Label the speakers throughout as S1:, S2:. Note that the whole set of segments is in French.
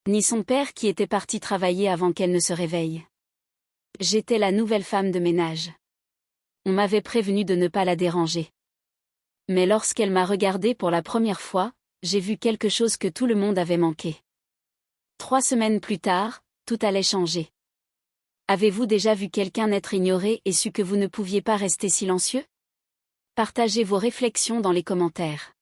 S1: Ni son père qui était parti travailler avant qu'elle ne se réveille. J'étais la nouvelle femme de ménage. On m'avait prévenu de ne pas la déranger. Mais lorsqu'elle m'a regardée pour la première fois, j'ai vu quelque chose que tout le monde avait manqué. 3 semaines plus tard, tout allait changer. Avez-vous déjà vu quelqu'un être ignoré et su que vous ne pouviez pas rester silencieux? Partagez vos réflexions dans les commentaires.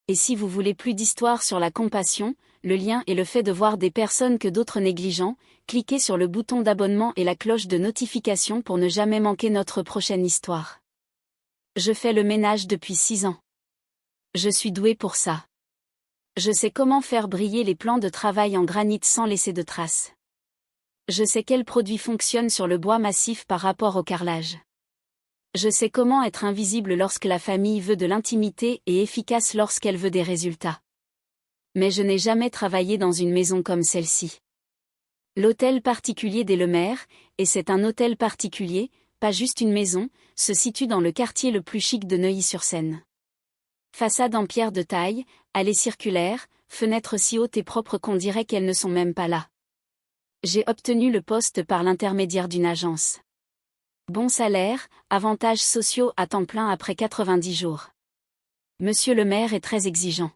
S1: Et si vous voulez plus d'histoires sur la compassion, le lien et le fait de voir des personnes que d'autres négligent, cliquez sur le bouton d'abonnement et la cloche de notification pour ne jamais manquer notre prochaine histoire. Je fais le ménage depuis 6 ans. Je suis douée pour ça. Je sais comment faire briller les plans de travail en granit sans laisser de traces. Je sais quel produit fonctionne sur le bois massif par rapport au carrelage. Je sais comment être invisible lorsque la famille veut de l'intimité et efficace lorsqu'elle veut des résultats. Mais je n'ai jamais travaillé dans une maison comme celle-ci. L'hôtel particulier des Lemaire, et c'est un hôtel particulier, pas juste une maison, se situe dans le quartier le plus chic de Neuilly-sur-Seine. Façade en pierre de taille, allée circulaire, fenêtres si hautes et propres qu'on dirait qu'elles ne sont même pas là. J'ai obtenu le poste par l'intermédiaire d'une agence. Bon salaire, avantages sociaux à temps plein après 90 jours. Monsieur le maire est très exigeant.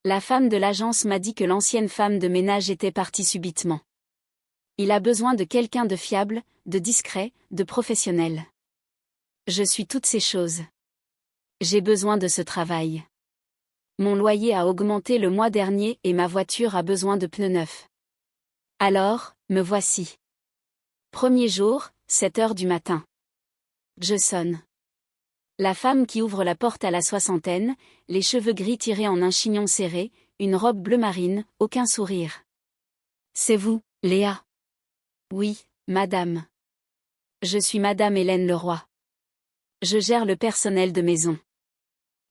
S1: La femme de l'agence m'a dit que l'ancienne femme de ménage était partie subitement. Il a besoin de quelqu'un de fiable, de discret, de professionnel. Je suis toutes ces choses. J'ai besoin de ce travail. Mon loyer a augmenté le mois dernier et ma voiture a besoin de pneus neufs. Alors, me voici. Premier jour, 7 heures du matin. Je sonne. La femme qui ouvre la porte à la soixantaine, les cheveux gris tirés en un chignon serré, une robe bleu marine, aucun sourire. C'est vous, Léa? Oui, madame. Je suis madame Hélène Leroy. Je gère le personnel de maison.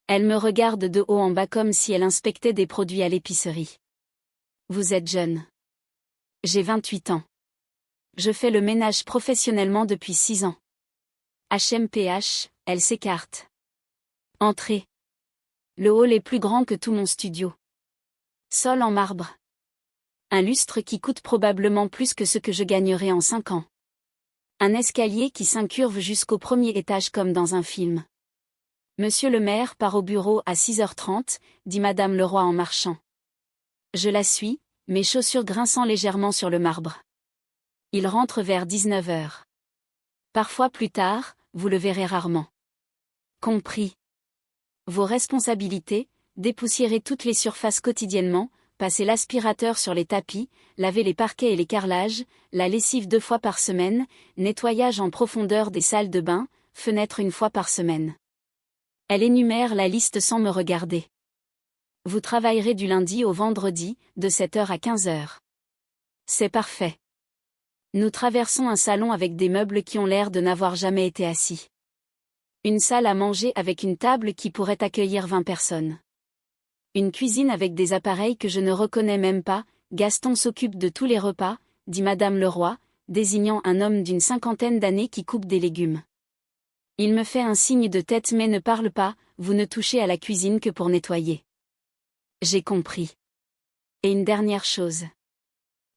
S1: Elle me regarde de haut en bas comme si elle inspectait des produits à l'épicerie. Vous êtes jeune. J'ai 28 ans. Je fais le ménage professionnellement depuis 6 ans. HMPH, elle s'écarte. Entrez. Le hall est plus grand que tout mon studio. Sol en marbre. Un lustre qui coûte probablement plus que ce que je gagnerai en 5 ans. Un escalier qui s'incurve jusqu'au premier étage comme dans un film. Monsieur le maire part au bureau à 6h30, dit madame Leroy en marchant. Je la suis, mes chaussures grinçant légèrement sur le marbre. Il rentre vers 19h. Parfois plus tard, vous le verrez rarement. Compris. Vos responsabilités, dépoussiérer toutes les surfaces quotidiennement, passer l'aspirateur sur les tapis, laver les parquets et les carrelages, la lessive 2 fois par semaine, nettoyage en profondeur des salles de bain, fenêtre 1 fois par semaine. Elle énumère la liste sans me regarder. Vous travaillerez du lundi au vendredi, de 7h à 15h. C'est parfait. Nous traversons un salon avec des meubles qui ont l'air de n'avoir jamais été assis. Une salle à manger avec une table qui pourrait accueillir 20 personnes. Une cuisine avec des appareils que je ne reconnais même pas. Gaston s'occupe de tous les repas, dit madame Leroy, désignant un homme d'une 50aine d'années qui coupe des légumes. Il me fait un signe de tête mais ne parle pas, vous ne touchez à la cuisine que pour nettoyer. J'ai compris. Et une dernière chose.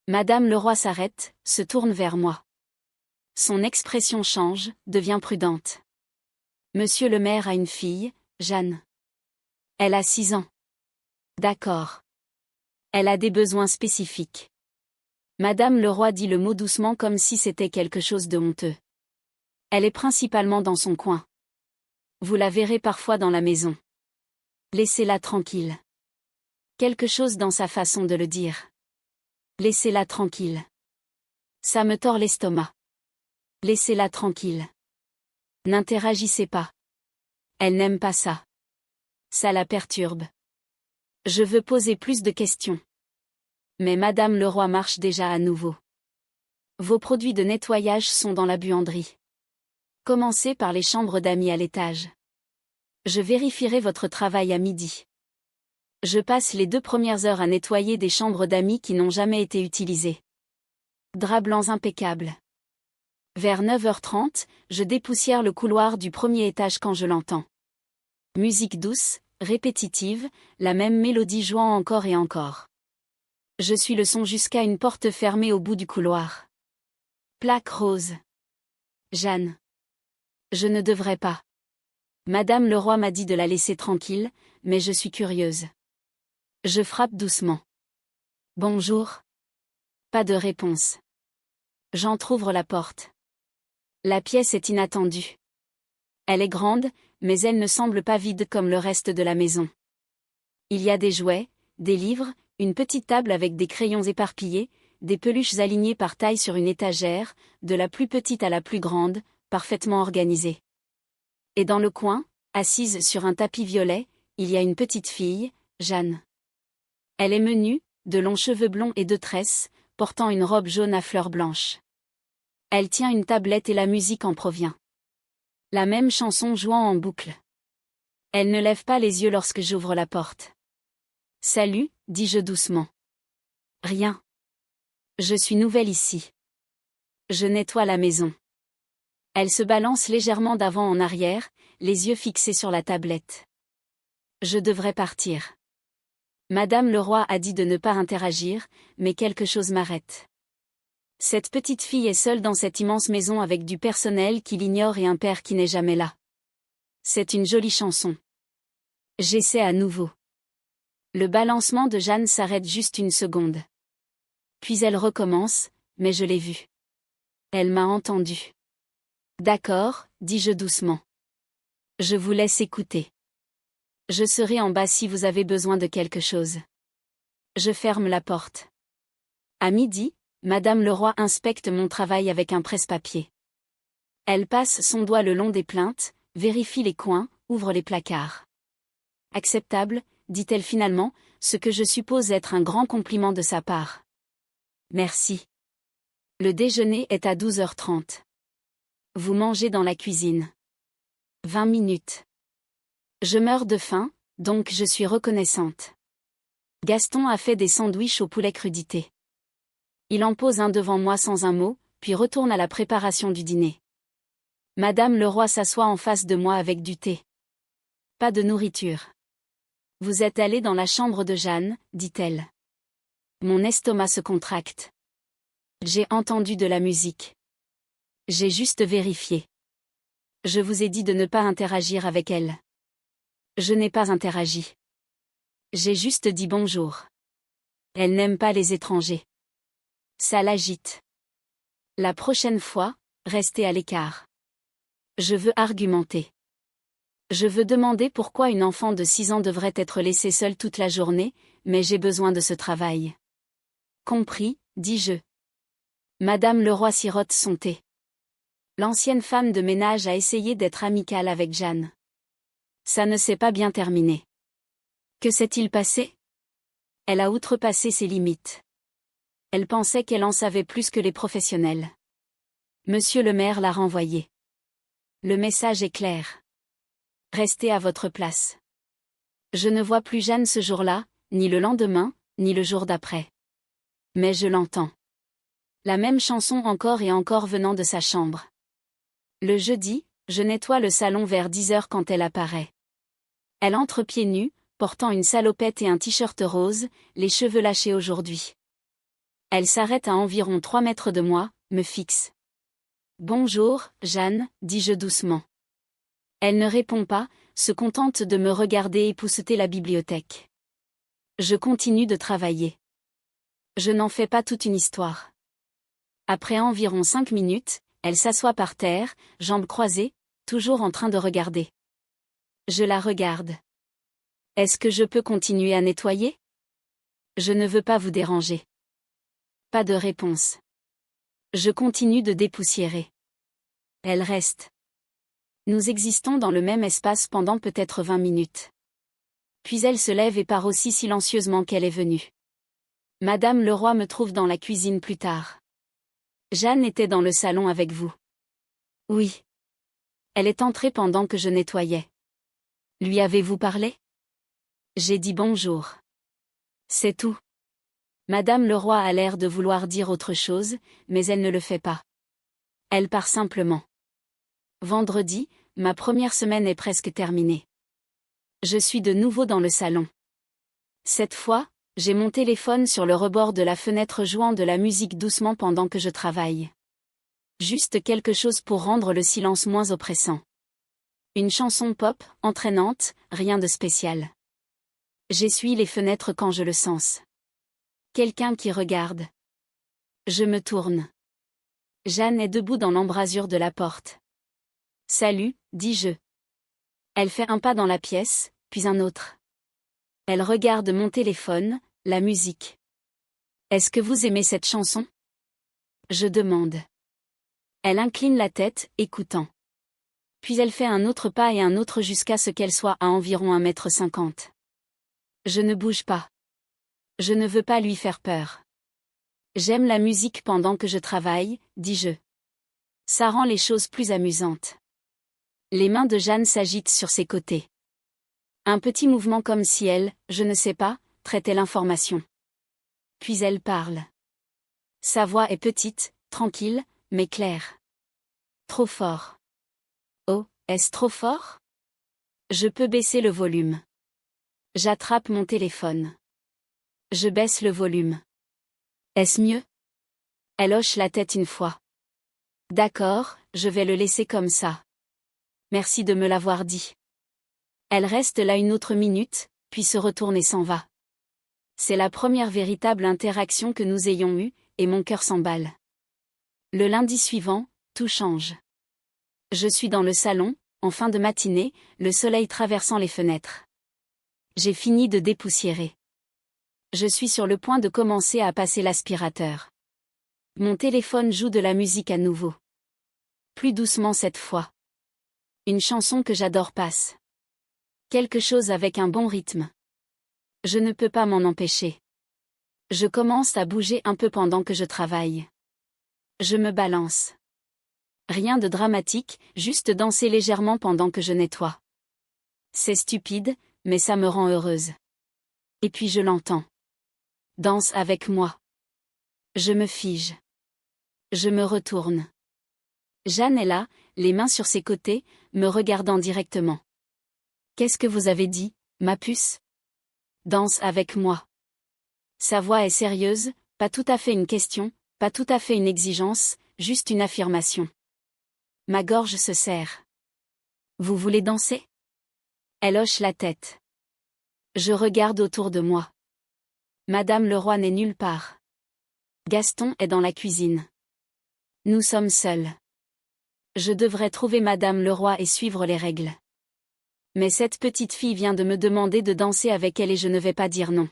S1: Madame Leroy s'arrête, se tourne vers moi. Son expression change, devient prudente. Monsieur le maire a une fille, Jeanne. Elle a 6 ans. D'accord. Elle a des besoins spécifiques. Madame Leroy dit le mot doucement comme si c'était quelque chose de honteux. Elle est principalement dans son coin. Vous la verrez parfois dans la maison. Laissez-la tranquille. Quelque chose dans sa façon de le dire. Laissez-la tranquille. Ça me tord l'estomac. Laissez-la tranquille. N'interagissez pas. Elle n'aime pas ça. Ça la perturbe. Je veux poser plus de questions. Mais madame Leroy marche déjà à nouveau. Vos produits de nettoyage sont dans la buanderie. Commencez par les chambres d'amis à l'étage. Je vérifierai votre travail à midi. Je passe les 2 premières heures à nettoyer des chambres d'amis qui n'ont jamais été utilisées. Draps blancs impeccables. Vers 9h30, je dépoussière le couloir du premier étage quand je l'entends. Musique douce, répétitive, la même mélodie jouant encore et encore. Je suis le son jusqu'à une porte fermée au bout du couloir. Plaque rose. Jeanne. Je ne devrais pas. Madame Leroy m'a dit de la laisser tranquille, mais je suis curieuse. Je frappe doucement. Bonjour. Pas de réponse. J'entr'ouvre la porte. La pièce est inattendue. Elle est grande, mais elle ne semble pas vide comme le reste de la maison. Il y a des jouets, des livres, une petite table avec des crayons éparpillés, des peluches alignées par taille sur une étagère, de la plus petite à la plus grande, parfaitement organisées. Et dans le coin, assise sur un tapis violet, il y a une petite fille, Jeanne. Elle est menue, de longs cheveux blonds et de tresses, portant une robe jaune à fleurs blanches. Elle tient une tablette et la musique en provient. La même chanson jouant en boucle. Elle ne lève pas les yeux lorsque j'ouvre la porte. Salut, dis-je doucement. Rien. Je suis nouvelle ici. Je nettoie la maison. Elle se balance légèrement d'avant en arrière, les yeux fixés sur la tablette. Je devrais partir. Madame Leroy a dit de ne pas interagir, mais quelque chose m'arrête. Cette petite fille est seule dans cette immense maison avec du personnel qui l'ignore et un père qui n'est jamais là. C'est une jolie chanson. J'essaie à nouveau. Le balancement de Jeanne s'arrête juste une seconde. Puis elle recommence, mais je l'ai vue. Elle m'a entendu. D'accord, dis-je doucement. Je vous laisse écouter. Je serai en bas si vous avez besoin de quelque chose. Je ferme la porte. À midi, Madame Leroy inspecte mon travail avec un presse-papier. Elle passe son doigt le long des plaintes, vérifie les coins, ouvre les placards. Acceptable, dit-elle finalement, ce que je suppose être un grand compliment de sa part. Merci. Le déjeuner est à 12h30. Vous mangez dans la cuisine. 20 minutes. Je meurs de faim, donc je suis reconnaissante. Gaston a fait des sandwichs au poulet crudité. Il en pose un devant moi sans un mot, puis retourne à la préparation du dîner. Madame Leroy s'assoit en face de moi avec du thé. Pas de nourriture. Vous êtes allé dans la chambre de Jeanne, dit-elle. Mon estomac se contracte. J'ai entendu de la musique. J'ai juste vérifié. Je vous ai dit de ne pas interagir avec elle. Je n'ai pas interagi. J'ai juste dit bonjour. Elle n'aime pas les étrangers. Ça l'agite. La prochaine fois, restez à l'écart. Je veux argumenter. Je veux demander pourquoi une enfant de 6 ans devrait être laissée seule toute la journée, mais j'ai besoin de ce travail. Compris, dis-je. Madame Leroy sirote son thé. L'ancienne femme de ménage a essayé d'être amicale avec Jeanne. Ça ne s'est pas bien terminé. Que s'est-il passé? Elle a outrepassé ses limites. Elle pensait qu'elle en savait plus que les professionnels. Monsieur le maire l'a renvoyée. Le message est clair. Restez à votre place. Je ne vois plus Jeanne ce jour-là, ni le lendemain, ni le jour d'après. Mais je l'entends. La même chanson encore et encore venant de sa chambre. Le jeudi, je nettoie le salon vers 10h quand elle apparaît. Elle entre pieds nus, portant une salopette et un t-shirt rose, les cheveux lâchés aujourd'hui. Elle s'arrête à environ 3 mètres de moi, me fixe. Bonjour, Jeanne, dis-je doucement. Elle ne répond pas, se contente de me regarder épousseter la bibliothèque. Je continue de travailler. Je n'en fais pas toute une histoire. Après environ 5 minutes, elle s'assoit par terre, jambes croisées, toujours en train de regarder. Je la regarde. Est-ce que je peux continuer à nettoyer? Je ne veux pas vous déranger. Pas de réponse. Je continue de dépoussiérer. Elle reste. Nous existons dans le même espace pendant peut-être 20 minutes. Puis elle se lève et part aussi silencieusement qu'elle est venue. Madame Leroy me trouve dans la cuisine plus tard. Jeanne était dans le salon avec vous. Oui. Elle est entrée pendant que je nettoyais. Lui avez-vous parlé? J'ai dit bonjour. C'est tout. Madame Leroy a l'air de vouloir dire autre chose, mais elle ne le fait pas. Elle part simplement. Vendredi, ma première semaine est presque terminée. Je suis de nouveau dans le salon. Cette fois, J'ai mon téléphone sur le rebord de la fenêtre jouant de la musique doucement pendant que je travaille. Juste quelque chose pour rendre le silence moins oppressant. Une chanson pop, entraînante, rien de spécial. J'essuie les fenêtres quand je le sens. Quelqu'un qui regarde. Je me tourne. Jeanne est debout dans l'embrasure de la porte. Salut, dis-je. Elle fait un pas dans la pièce, puis un autre. Elle regarde mon téléphone, la musique. Est-ce que vous aimez cette chanson? Je demande. Elle incline la tête, écoutant. Puis elle fait un autre pas et un autre jusqu'à ce qu'elle soit à environ 1,50 m. Je ne bouge pas. Je ne veux pas lui faire peur. J'aime la musique pendant que je travaille, dis-je. Ça rend les choses plus amusantes. Les mains de Jeanne s'agitent sur ses côtés. Un petit mouvement comme si elle, je ne sais pas, traitait l'information. Puis elle parle. Sa voix est petite, tranquille, mais claire. Trop fort. Oh, est-ce trop fort? Je peux baisser le volume. J'attrape mon téléphone. Je baisse le volume. Est-ce mieux? Elle hoche la tête une fois. D'accord, je vais le laisser comme ça. Merci de me l'avoir dit. Elle reste là une autre minute, puis se retourne et s'en va. C'est la première véritable interaction que nous ayons eue, et mon cœur s'emballe. Le lundi suivant, tout change. Je suis dans le salon, en fin de matinée, le soleil traversant les fenêtres. J'ai fini de dépoussiérer. Je suis sur le point de commencer à passer l'aspirateur. Mon téléphone joue de la musique à nouveau. Plus doucement cette fois. Une chanson que j'adore passe. Quelque chose avec un bon rythme. Je ne peux pas m'en empêcher. Je commence à bouger un peu pendant que je travaille. Je me balance. Rien de dramatique, juste danser légèrement pendant que je nettoie. C'est stupide, mais ça me rend heureuse. Et puis je l'entends. Danse avec moi. Je me fige. Je me retourne. Jeanne est là, les mains sur ses côtés, me regardant directement. Qu'est-ce que vous avez dit, ma puce? Danse avec moi. Sa voix est sérieuse, pas tout à fait une question, pas tout à fait une exigence, juste une affirmation. Ma gorge se serre. Vous voulez danser? Elle hoche la tête. Je regarde autour de moi. Madame Leroy n'est nulle part. Gaston est dans la cuisine. Nous sommes seuls. Je devrais trouver Madame Leroy et suivre les règles. Mais cette petite fille vient de me demander de danser avec elle et je ne vais pas dire non.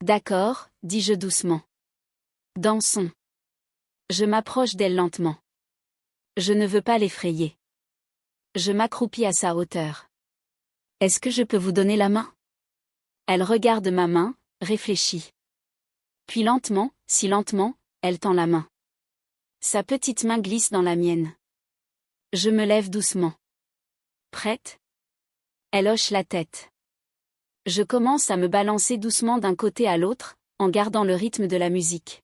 S1: D'accord, dis-je doucement. Dansons. Je m'approche d'elle lentement. Je ne veux pas l'effrayer. Je m'accroupis à sa hauteur. Est-ce que je peux vous donner la main? Elle regarde ma main, réfléchit. Puis lentement, si lentement, elle tend la main. Sa petite main glisse dans la mienne. Je me lève doucement. Prête? Elle hoche la tête. Je commence à me balancer doucement d'un côté à l'autre, en gardant le rythme de la musique.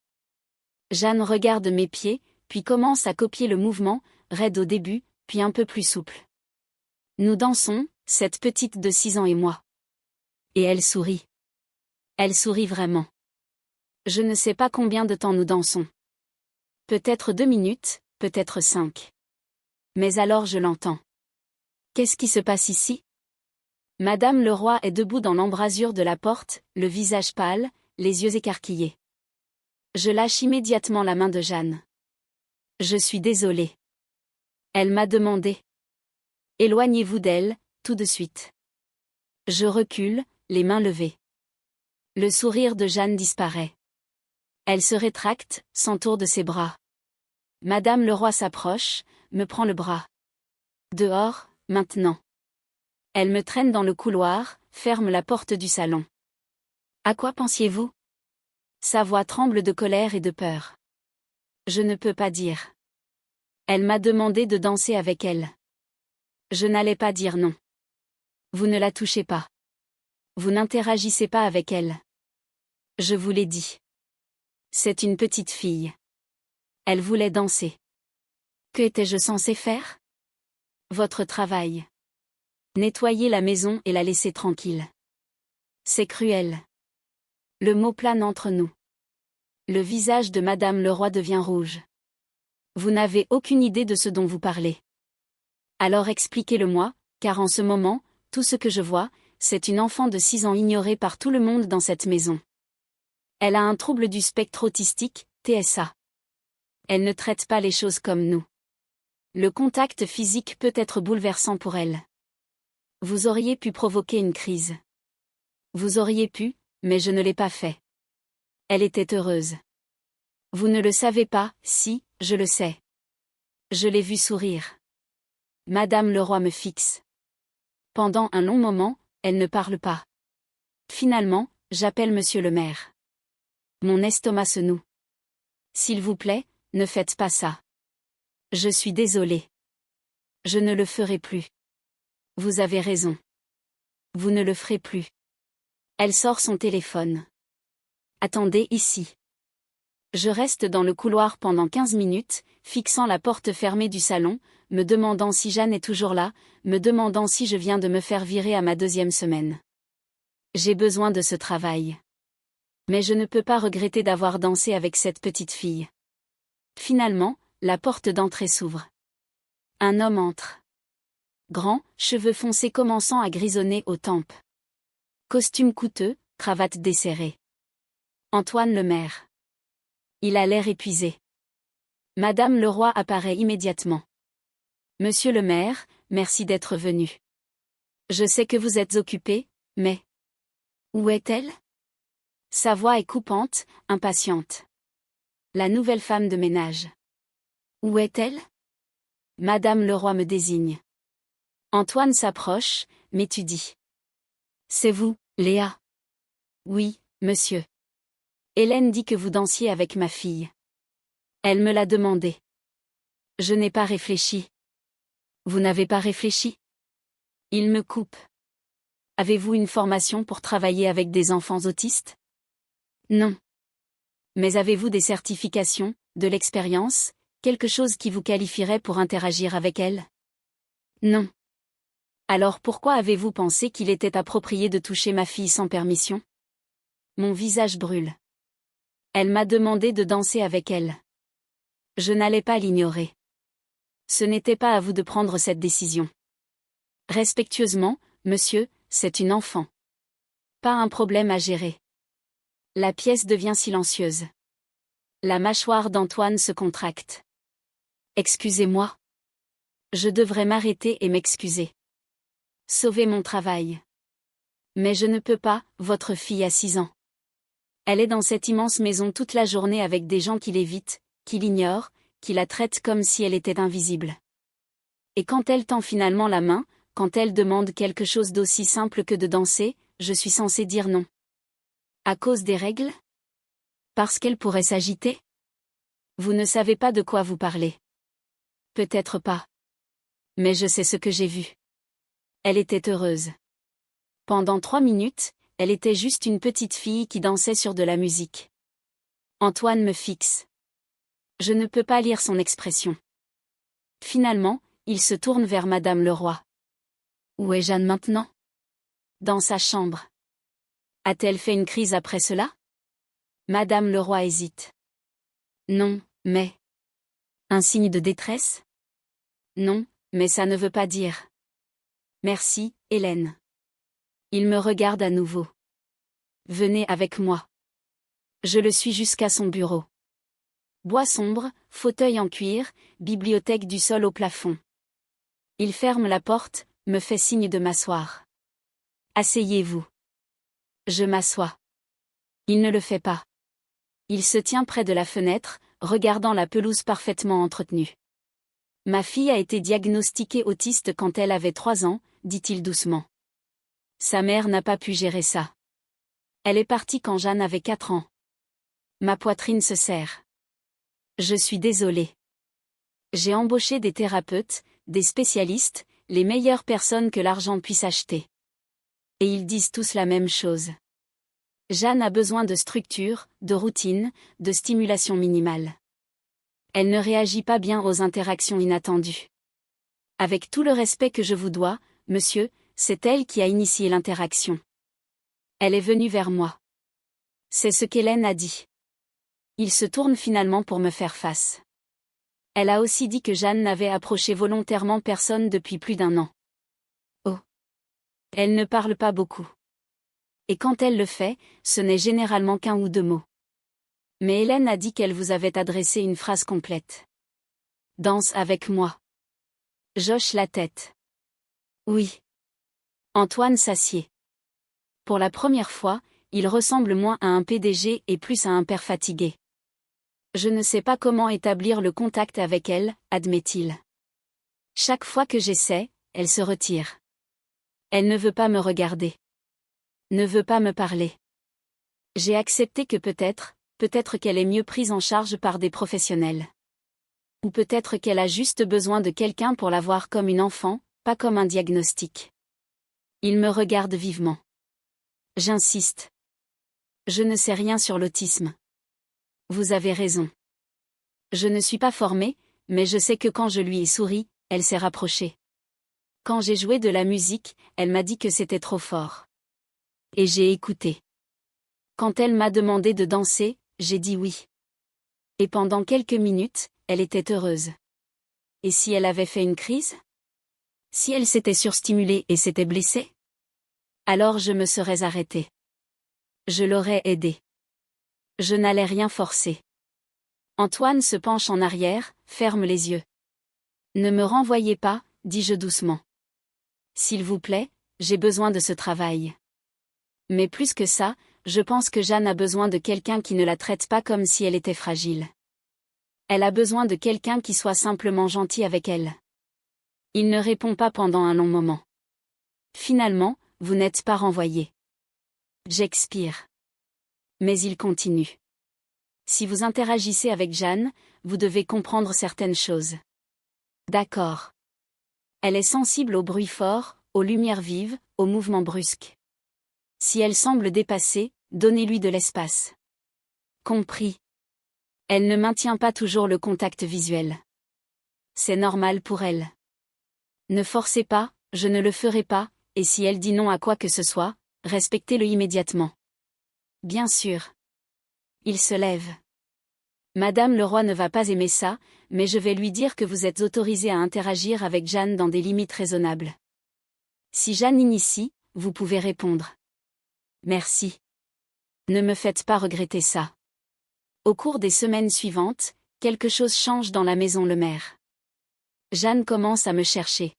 S1: Jeanne regarde mes pieds, puis commence à copier le mouvement, raide au début, puis un peu plus souple. Nous dansons, cette petite de 6 ans et moi. Et elle sourit. Elle sourit vraiment. Je ne sais pas combien de temps nous dansons. Peut-être 2 minutes, peut-être 5. Mais alors je l'entends. Qu'est-ce qui se passe ici? Madame Leroy est debout dans l'embrasure de la porte, le visage pâle, les yeux écarquillés. Je lâche immédiatement la main de Jeanne. Je suis désolée. Elle m'a demandé. Éloignez-vous d'elle, tout de suite. Je recule, les mains levées. Le sourire de Jeanne disparaît. Elle se rétracte, s'entoure de ses bras. Madame Leroy s'approche, me prend le bras. Dehors, maintenant. Elle me traîne dans le couloir, ferme la porte du salon. À quoi pensiez-vous? Sa voix tremble de colère et de peur. Je ne peux pas dire. Elle m'a demandé de danser avec elle. Je n'allais pas dire non. Vous ne la touchez pas. Vous n'interagissez pas avec elle. Je vous l'ai dit. C'est une petite fille. Elle voulait danser. Que étais-je censé faire? Votre travail. Nettoyer la maison et la laisser tranquille. C'est cruel. Le mot plane entre nous. Le visage de Madame Leroy devient rouge. Vous n'avez aucune idée de ce dont vous parlez. Alors expliquez-le-moi, car en ce moment, tout ce que je vois, c'est une enfant de 6 ans ignorée par tout le monde dans cette maison. Elle a un trouble du spectre autistique, TSA. Elle ne traite pas les choses comme nous. Le contact physique peut être bouleversant pour elle. Vous auriez pu provoquer une crise. Vous auriez pu, mais je ne l'ai pas fait. Elle était heureuse. Vous ne le savez pas, si, je le sais. Je l'ai vue sourire. Madame Leroy me fixe. Pendant un long moment, elle ne parle pas. Finalement, j'appelle monsieur le maire. Mon estomac se noue. S'il vous plaît, ne faites pas ça. Je suis désolée. Je ne le ferai plus. Vous avez raison. Vous ne le ferez plus. Elle sort son téléphone. Attendez ici. Je reste dans le couloir pendant 15 minutes, fixant la porte fermée du salon, me demandant si Jeanne est toujours là, me demandant si je viens de me faire virer à ma 2e semaine. J'ai besoin de ce travail. Mais je ne peux pas regretter d'avoir dansé avec cette petite fille. Finalement, la porte d'entrée s'ouvre. Un homme entre. Grand, cheveux foncés commençant à grisonner aux tempes. Costume coûteux, cravate desserrée. Antoine le maire. Il a l'air épuisé. Madame Leroy apparaît immédiatement. Monsieur le maire, merci d'être venu. Je sais que vous êtes occupé, mais... Où est-elle? Sa voix est coupante, impatiente. La nouvelle femme de ménage. Où est-elle? Madame Leroy me désigne. Antoine s'approche, m'étudie. C'est vous, Léa? Oui, monsieur. Hélène dit que vous dansiez avec ma fille. Elle me l'a demandé. Je n'ai pas réfléchi. Vous n'avez pas réfléchi? Il me coupe. Avez-vous une formation pour travailler avec des enfants autistes? Non. Mais avez-vous des certifications, de l'expérience, quelque chose qui vous qualifierait pour interagir avec elle? Non. Alors pourquoi avez-vous pensé qu'il était approprié de toucher ma fille sans permission? Mon visage brûle. Elle m'a demandé de danser avec elle. Je n'allais pas l'ignorer. Ce n'était pas à vous de prendre cette décision. Respectueusement, monsieur, c'est une enfant. Pas un problème à gérer. La pièce devient silencieuse. La mâchoire d'Antoine se contracte. Excusez-moi. Je devrais m'arrêter et m'excuser. Sauver mon travail. Mais je ne peux pas, votre fille a 6 ans. Elle est dans cette immense maison toute la journée avec des gens qui l'évitent, qui l'ignorent, qui la traitent comme si elle était invisible. Et quand elle tend finalement la main, quand elle demande quelque chose d'aussi simple que de danser, je suis censé dire non. À cause des règles? Parce qu'elle pourrait s'agiter? Vous ne savez pas de quoi vous parlez. Peut-être pas. Mais je sais ce que j'ai vu. Elle était heureuse. Pendant 3 minutes, elle était juste une petite fille qui dansait sur de la musique. Antoine me fixe. Je ne peux pas lire son expression. Finalement, il se tourne vers Madame Leroy. Où est Jeanne maintenant? Dans sa chambre. A-t-elle fait une crise après cela? Madame Leroy hésite. Non, mais... Un signe de détresse? Non, mais ça ne veut pas dire. Merci, Hélène. Il me regarde à nouveau. Venez avec moi. Je le suis jusqu'à son bureau. Bois sombre, fauteuil en cuir, bibliothèque du sol au plafond. Il ferme la porte, me fait signe de m'asseoir. Asseyez-vous. Je m'assois. Il ne le fait pas. Il se tient près de la fenêtre, regardant la pelouse parfaitement entretenue. Ma fille a été diagnostiquée autiste quand elle avait 3 ans, dit-il doucement. Sa mère n'a pas pu gérer ça. Elle est partie quand Jeanne avait 4 ans. Ma poitrine se serre. Je suis désolée. J'ai embauché des thérapeutes, des spécialistes, les meilleures personnes que l'argent puisse acheter. Et ils disent tous la même chose. Jeanne a besoin de structure, de routine, de stimulation minimale. Elle ne réagit pas bien aux interactions inattendues. Avec tout le respect que je vous dois, monsieur, c'est elle qui a initié l'interaction. Elle est venue vers moi. C'est ce qu'Hélène a dit. Il se tourne finalement pour me faire face. Elle a aussi dit que Jeanne n'avait approché volontairement personne depuis plus d'1 an. Oh. Elle ne parle pas beaucoup. Et quand elle le fait, ce n'est généralement qu'1 ou 2 mots. Mais Hélène a dit qu'elle vous avait adressé une phrase complète. Danse avec moi. J'hoche la tête. Oui. Antoine s'assied. Pour la première fois, il ressemble moins à un PDG et plus à un père fatigué. Je ne sais pas comment établir le contact avec elle, admet-il. Chaque fois que j'essaie, elle se retire. Elle ne veut pas me regarder. Ne veut pas me parler. J'ai accepté que peut-être qu'elle est mieux prise en charge par des professionnels. Ou peut-être qu'elle a juste besoin de quelqu'un pour la voir comme une enfant, pas comme un diagnostic. Il me regarde vivement. J'insiste. Je ne sais rien sur l'autisme. Vous avez raison. Je ne suis pas formée, mais je sais que quand je lui ai souri, elle s'est rapprochée. Quand j'ai joué de la musique, elle m'a dit que c'était trop fort. Et j'ai écouté. Quand elle m'a demandé de danser, j'ai dit oui. Et pendant quelques minutes, elle était heureuse. Et si elle avait fait une crise? Si elle s'était surstimulée et s'était blessée? Alors je me serais arrêtée. Je l'aurais aidée. Je n'allais rien forcer. Antoine se penche en arrière, ferme les yeux. Ne me renvoyez pas, dis-je doucement. S'il vous plaît, j'ai besoin de ce travail. Mais plus que ça, je pense que Jeanne a besoin de quelqu'un qui ne la traite pas comme si elle était fragile. Elle a besoin de quelqu'un qui soit simplement gentil avec elle. Il ne répond pas pendant un long moment. Finalement, vous n'êtes pas renvoyé. J'expire. Mais il continue. Si vous interagissez avec Jeanne, vous devez comprendre certaines choses. D'accord. Elle est sensible aux bruits forts, aux lumières vives, aux mouvements brusques. Si elle semble dépassée, donnez-lui de l'espace. Compris. Elle ne maintient pas toujours le contact visuel. C'est normal pour elle. Ne forcez pas, je ne le ferai pas, et si elle dit non à quoi que ce soit, respectez-le immédiatement. Bien sûr. Il se lève. Madame Leroy ne va pas aimer ça, mais je vais lui dire que vous êtes autorisé à interagir avec Jeanne dans des limites raisonnables. Si Jeanne initie, vous pouvez répondre. Merci. Ne me faites pas regretter ça. Au cours des semaines suivantes, quelque chose change dans la maison Lemaire. Jeanne commence à me chercher.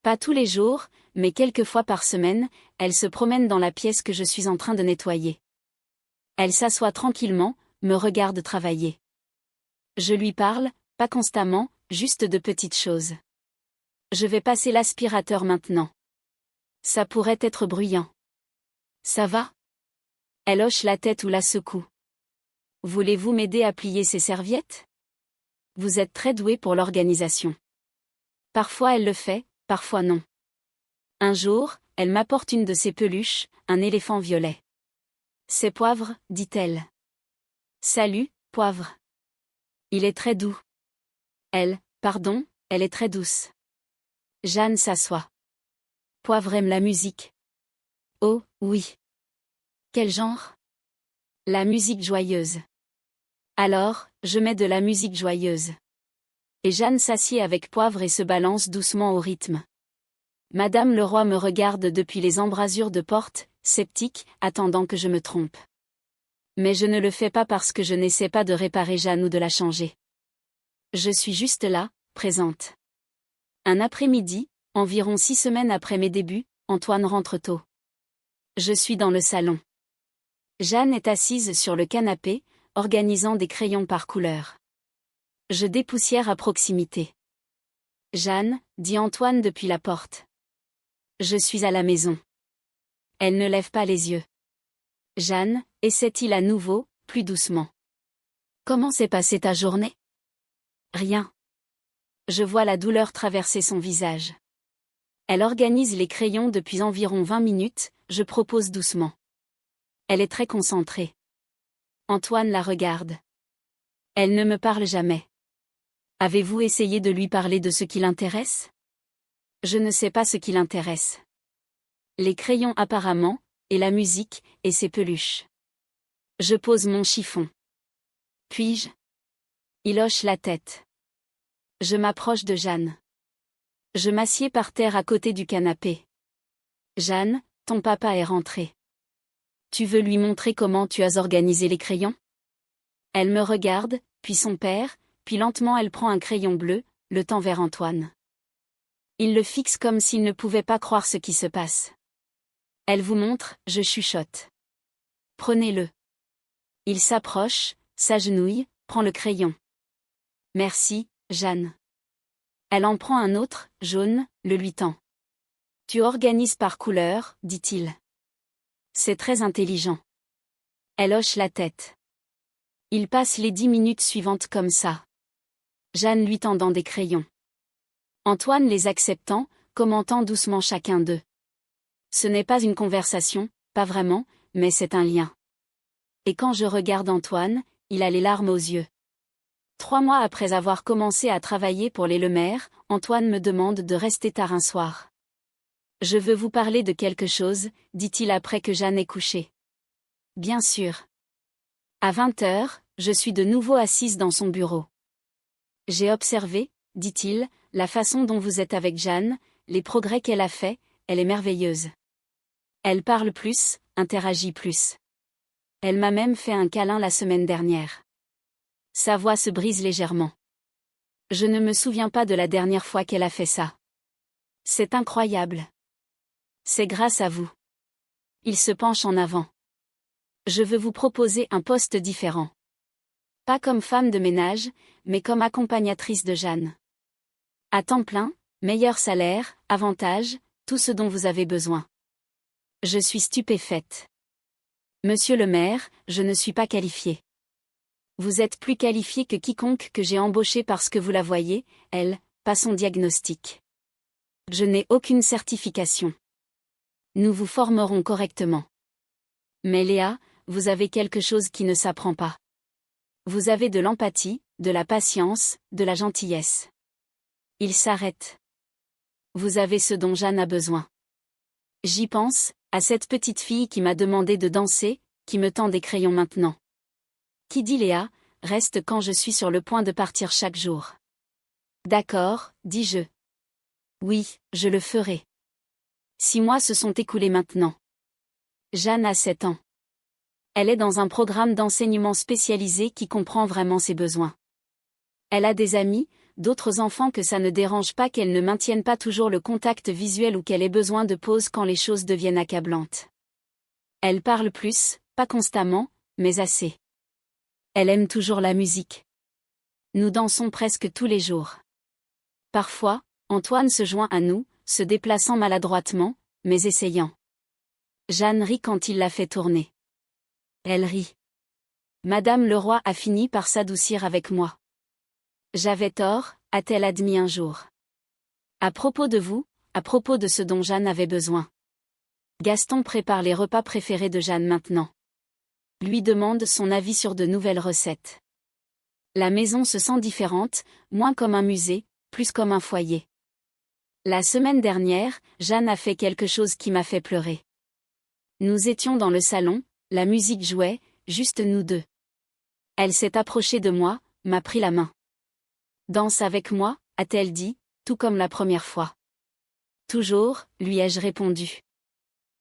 S1: Pas tous les jours, mais quelques fois par semaine, elle se promène dans la pièce que je suis en train de nettoyer. Elle s'assoit tranquillement, me regarde travailler. Je lui parle, pas constamment, juste de petites choses. Je vais passer l'aspirateur maintenant. Ça pourrait être bruyant. Ça va? Elle hoche la tête ou la secoue. Voulez-vous m'aider à plier ces serviettes? Vous êtes très doué pour l'organisation. Parfois elle le fait, parfois non. Un jour, elle m'apporte une de ses peluches, un éléphant violet. C'est Poivre, dit-elle. Salut, Poivre. Il est très doux. Elle est très douce. Jeanne s'assoit. Poivre aime la musique. Oh, oui. Quel genre? La musique joyeuse. Alors, je mets de la musique joyeuse. Et Jeanne s'assied avec Poivre et se balance doucement au rythme. Madame Leroy me regarde depuis les embrasures de porte, sceptique, attendant que je me trompe. Mais je ne le fais pas parce que je n'essaie pas de réparer Jeanne ou de la changer. Je suis juste là, présente. Un après-midi, environ 6 semaines après mes débuts, Antoine rentre tôt. Je suis dans le salon. Jeanne est assise sur le canapé, organisant des crayons par couleur. Je dépoussière à proximité. Jeanne, dit Antoine depuis la porte. Je suis à la maison. Elle ne lève pas les yeux. Jeanne, essaie-t-il à nouveau, plus doucement. Comment s'est passée ta journée? Rien. Je vois la douleur traverser son visage. Elle organise les crayons depuis environ 20 minutes, je propose doucement. Elle est très concentrée. Antoine la regarde. Elle ne me parle jamais. Avez-vous essayé de lui parler de ce qui l'intéresse? Je ne sais pas ce qui l'intéresse. Les crayons apparemment, et la musique, et ses peluches. Je pose mon chiffon. Puis-je? Il hoche la tête. Je m'approche de Jeanne. Je m'assieds par terre à côté du canapé. Jeanne, ton papa est rentré. Tu veux lui montrer comment tu as organisé les crayons? Elle me regarde, puis son père, puis lentement elle prend un crayon bleu, le tend vers Antoine. Il le fixe comme s'il ne pouvait pas croire ce qui se passe. Elle vous montre, je chuchote. Prenez-le. Il s'approche, s'agenouille, prend le crayon. Merci, Jeanne. Elle en prend un autre, jaune, le lui tend. Tu organises par couleur, dit-il. C'est très intelligent. Elle hoche la tête. Il passe les 10 minutes suivantes comme ça. Jeanne lui tendant des crayons. Antoine les acceptant, commentant doucement chacun d'eux. Ce n'est pas une conversation, pas vraiment, mais c'est un lien. Et quand je regarde Antoine, il a les larmes aux yeux. 3 mois après avoir commencé à travailler pour les Lemaire, Antoine me demande de rester tard un soir. Je veux vous parler de quelque chose, dit-il après que Jeanne ait couché. Bien sûr. À 20h, je suis de nouveau assise dans son bureau. J'ai observé, dit-il, la façon dont vous êtes avec Jeanne, les progrès qu'elle a faits, elle est merveilleuse. Elle parle plus, interagit plus. Elle m'a même fait un câlin la semaine dernière. Sa voix se brise légèrement. Je ne me souviens pas de la dernière fois qu'elle a fait ça. C'est incroyable. C'est grâce à vous. Il se penche en avant. Je veux vous proposer un poste différent. Pas comme femme de ménage, mais comme accompagnatrice de Jeanne. À temps plein, meilleur salaire, avantages, tout ce dont vous avez besoin. Je suis stupéfaite. Monsieur le maire, je ne suis pas qualifiée. Vous êtes plus qualifié que quiconque que j'ai embauché parce que vous la voyez, elle, pas son diagnostic. Je n'ai aucune certification. Nous vous formerons correctement. Mais Léa, vous avez quelque chose qui ne s'apprend pas. Vous avez de l'empathie, de la patience, de la gentillesse. Il s'arrête. Vous avez ce dont Jeanne a besoin. J'y pense, à cette petite fille qui m'a demandé de danser, qui me tend des crayons maintenant. Qui dit Léa, reste quand je suis sur le point de partir chaque jour. D'accord, dis-je. Oui, je le ferai. 6 mois se sont écoulés maintenant. Jeanne a 7 ans. Elle est dans un programme d'enseignement spécialisé qui comprend vraiment ses besoins. Elle a des amis, d'autres enfants que ça ne dérange pas qu'elle ne maintienne pas toujours le contact visuel ou qu'elle ait besoin de pause quand les choses deviennent accablantes. Elle parle plus, pas constamment, mais assez. Elle aime toujours la musique. Nous dansons presque tous les jours. Parfois, Antoine se joint à nous, se déplaçant maladroitement, mais essayant. Jeanne rit quand il la fait tourner. Elle rit. Madame Leroy a fini par s'adoucir avec moi. J'avais tort, a-t-elle admis un jour. À propos de vous, à propos de ce dont Jeanne avait besoin. Gaston prépare les repas préférés de Jeanne maintenant. Lui demande son avis sur de nouvelles recettes. La maison se sent différente, moins comme un musée, plus comme un foyer. La semaine dernière, Jeanne a fait quelque chose qui m'a fait pleurer. Nous étions dans le salon, la musique jouait, juste nous deux. Elle s'est approchée de moi, m'a pris la main. Danse avec moi, a-t-elle dit, tout comme la première fois. Toujours, lui ai-je répondu.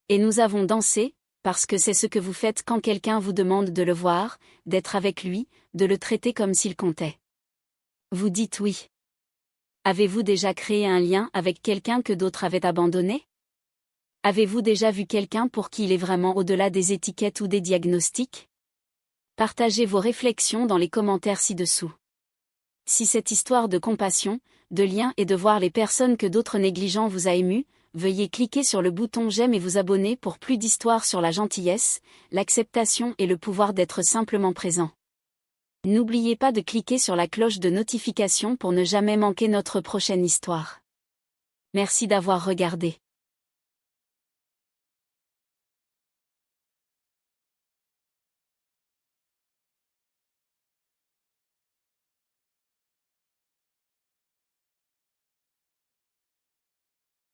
S1: Et nous avons dansé, parce que c'est ce que vous faites quand quelqu'un vous demande de le voir, d'être avec lui, de le traiter comme s'il comptait. Vous dites oui. Avez-vous déjà créé un lien avec quelqu'un que d'autres avaient abandonné? Avez-vous déjà vu quelqu'un pour qui il est vraiment au-delà des étiquettes ou des diagnostics? Partagez vos réflexions dans les commentaires ci-dessous. Si cette histoire de compassion, de lien et de voir les personnes que d'autres négligents vous a ému, veuillez cliquer sur le bouton j'aime et vous abonner pour plus d'histoires sur la gentillesse, l'acceptation et le pouvoir d'être simplement présent. N'oubliez pas de cliquer sur la cloche de notification pour ne jamais manquer notre prochaine histoire. Merci d'avoir regardé.